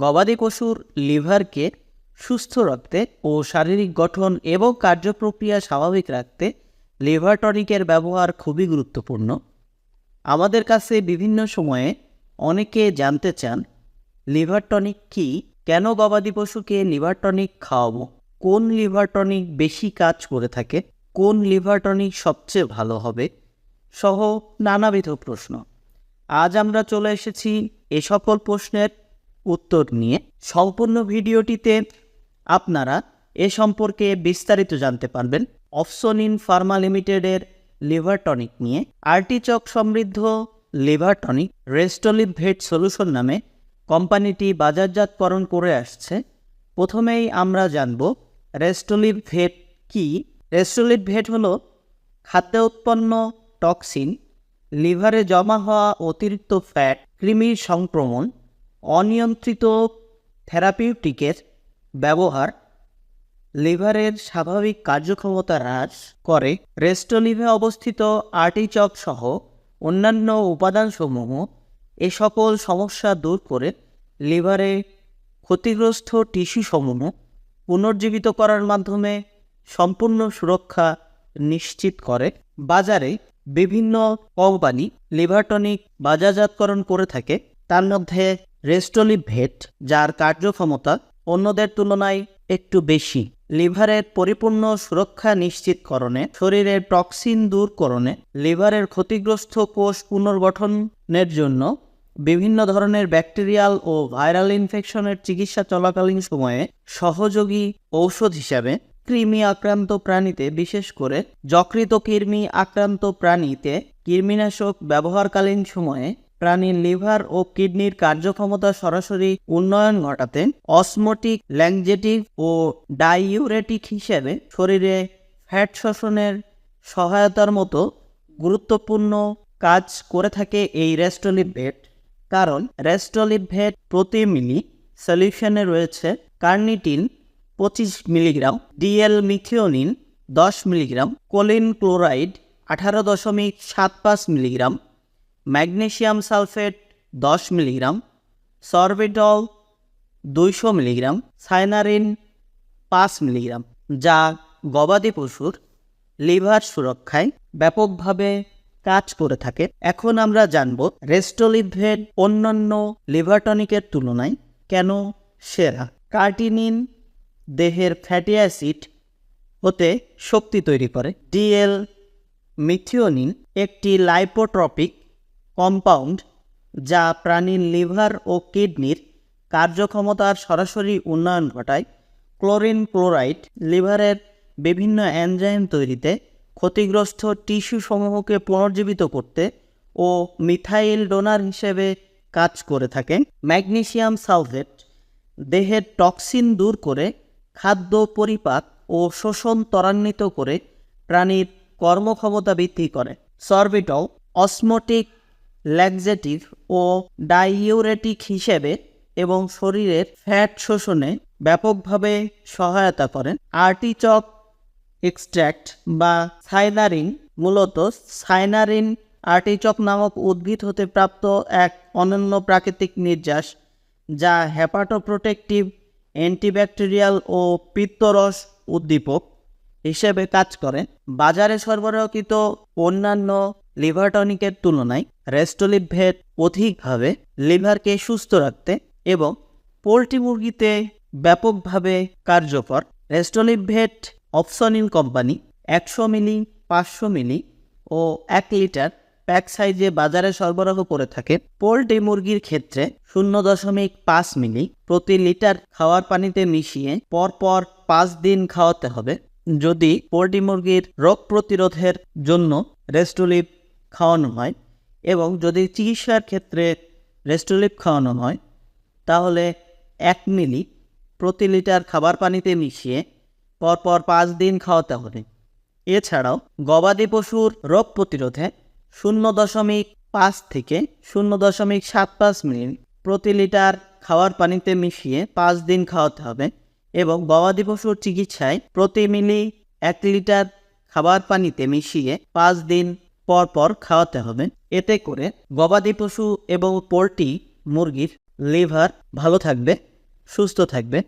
গবাদি পশুর লিভারকে সুস্থ রাখতে ও শারীরিক গঠন এবং কার্যপ্রক্রিয়া স্বাভাবিক রাখতে লিভার টনিকের ব্যবহার খুবই গুরুত্বপূর্ণ। আমাদের কাছে বিভিন্ন সময়ে অনেকে জানতে চান লিভার টনিক কী, কেন গবাদি পশুকে লিভার টনিক খাওয়াবো, কোন লিভার টনিক বেশি কাজ করে থাকে, কোন লিভার টনিক সবচেয়ে ভালো হবে, সহ নানাবিধ প্রশ্ন। আজ আমরা চলে এসেছি এ সকল প্রশ্নের উত্তর নিয়ে। সম্পূর্ণ ভিডিওটিতে আপনারা এ সম্পর্কে বিস্তারিত জানতে পারবেন। অপসনিন ফার্মা লিমিটেডের লিভার টনিক নিয়ে। আর্টিচক সমৃদ্ধ লিভার টনিক রেস্টোলিভ ভেট সলিউশন নামে কোম্পানিটি বাজারজাতকরণ করে আসছে। প্রথমেই আমরা জানব রেস্টোলিভ ভেট কী। রেস্টোলিভ ভেট হলো খাদ্যে উৎপন্ন টক্সিন, লিভারে জমা হওয়া অতিরিক্ত ফ্যাট, কৃমির সংক্রমণ, অনিয়ন্ত্রিত থেরাপিউটিকের ব্যবহার লিভারের স্বাভাবিক কার্যক্ষমতা হ্রাস করে। রেস্টোলিভে অবস্থিত আর্টিচক সহ অন্যান্য উপাদানসমূহ এ সকল সমস্যা দূর করে লিভারে ক্ষতিগ্রস্ত টিস্যুসমূহ পুনর্জীবিত করার মাধ্যমে সম্পূর্ণ সুরক্ষা নিশ্চিত করে। বাজারে বিভিন্ন কোম্পানি লিভার টনিক বাজারজাতকরণ করে থাকে, তার মধ্যে রেস্টোলিভ ভেট, যার কার্যক্ষমতা অন্যদের তুলনায় একটু বেশি, লিভারের পরিপূর্ণ সুরক্ষা নিশ্চিতকরণে, শরীরের টক্সিন দূরকরণে, লিভারের ক্ষতিগ্রস্ত কোষ পুনর্গঠনের জন্য, বিভিন্ন ধরনের ব্যাকটেরিয়াল ও ভাইরাল ইনফেকশনের চিকিৎসা চলাকালীন সময়ে সহযোগী ঔষধ হিসাবে, কৃমি আক্রান্ত প্রাণীতে, বিশেষ করে যকৃত কৃমি আক্রান্ত প্রাণীতে কৃমিনাশক ব্যবহারকালীন সময়ে প্রাণীর লিভার ও কিডনির কার্যক্ষমতা সরাসরি উন্নয়ন ঘটাতে, অসমোটিক, ল্যাংজেটিভ ও ডাইউরেটিক হিসেবে শরীরে ফ্যাট শোষণের সহায়তার মতো গুরুত্বপূর্ণ কাজ করে থাকে এই রেস্টোলিভ ভেট। কারণ রেস্টোলিভ ভেট প্রতি মিলি সলিউশনে রয়েছে carnitine 25 milligram, DL methionine 10 milligram, choline chloride 18.75 milligram, magnesium sulphate 10 milligram, sorbitol 200 milligram, cynarin 5 milligram, যা গবাদি পশুর লিভার সুরক্ষায় ব্যাপকভাবে কাজ করে থাকে। এখন আমরা জানব রেস্টোলিভ ভেট অন্যান্য লিভার টনিকের তুলনায় কেন সেরা। কার্টিনিন দেহের ফ্যাটি অ্যাসিড হতে শক্তি তৈরি করে। ডিএল মিথিওনিন একটি লাইপোট্রপিক কম্পাউন্ড যা প্রাণীর লিভার ও কিডনির কার্যক্ষমতার সরাসরি উন্নয়ন ঘটায়। ক্লোরিন ক্লোরাইড লিভারের বিভিন্ন এনজাইম তৈরিতে, ক্ষতিগ্রস্ত টিস্যু সমূহকে পুনর্জীবিত করতে ও মিথাইল ডোনার হিসেবে কাজ করে থাকে। ম্যাগনেসিয়াম সালফেট দেহের টক্সিন দূর করে, খাদ্য পরিপাক ও শোষণ ত্বরান্বিত করে প্রাণীর কর্মক্ষমতা বৃদ্ধি করে। সরবিটল অসমোটিক, ল্যাক্সেটিভ ও ডাইউরেটিক হিসেবে এবং শরীরের ফ্যাট শোষণে ব্যাপকভাবে সহায়তা করেন। আর্টিচক এক্সট্র্যাক্ট বা সাইনারিন মূলত সাইনারিন আর্টিচক নামক উদ্ভিদ হতে প্রাপ্ত এক অনন্য প্রাকৃতিক নির্যাস, যা হেপাটোপ্রোটেক্টিভ, অ্যান্টিব্যাকটেরিয়াল ও পিত্তরস উদ্দীপক হিসেবে কাজ করে। বাজারে সরবরাহকৃত অন্যান্য লিভার টনিকের তুলনায় রেস্টোলিভ ভেট অধিকভাবে লিভারকে সুস্থ রাখতে এবং পোল্ট্রি মুরগিতে ব্যাপকভাবে কার্যকর। রেস্টোলিভ ভেট অপসনিন কোম্পানি 100 মিলি, 500 মিলি ও 1 লিটার প্যাক সাইজে বাজারে সরবরাহ করে থাকে। পোল্ট্রি মুরগির ক্ষেত্রে 0.5 মিলি প্রতি লিটার খাওয়ার পানিতে মিশিয়ে পরপর 5 দিন খাওয়াতে হবে। যদি পোল্ট্রি মুরগির রোগ প্রতিরোধের জন্য রেস্টোলিভ খাওয়ানো হয় এবং যদি চিকিৎসার ক্ষেত্রে রেস্টোলিভ খাওয়ানো হয়, তাহলে 1 মিলি প্রতি লিটার খাবার পানিতে মিশিয়ে পরপর 5 দিন খাওয়াতে হবে। এছাড়াও গবাদি পশুর রোগ প্রতিরোধে 0.5 থেকে 0.75 মিলি প্রতি লিটার খাওয়ার পানিতে মিশিয়ে 5 দিন খাওয়াতে হবে এবং গবাদি পশুর চিকিৎসায় প্রতি মিলি 1 লিটার খাবার পানিতে মিশিয়ে 5 দিন পর পর খাওয়াতে হবে। এতে করে গবাদি পশু এবং পোল্ট্রি মুরগির লিভার ভালো থাকবে সুস্থ থাকবেন।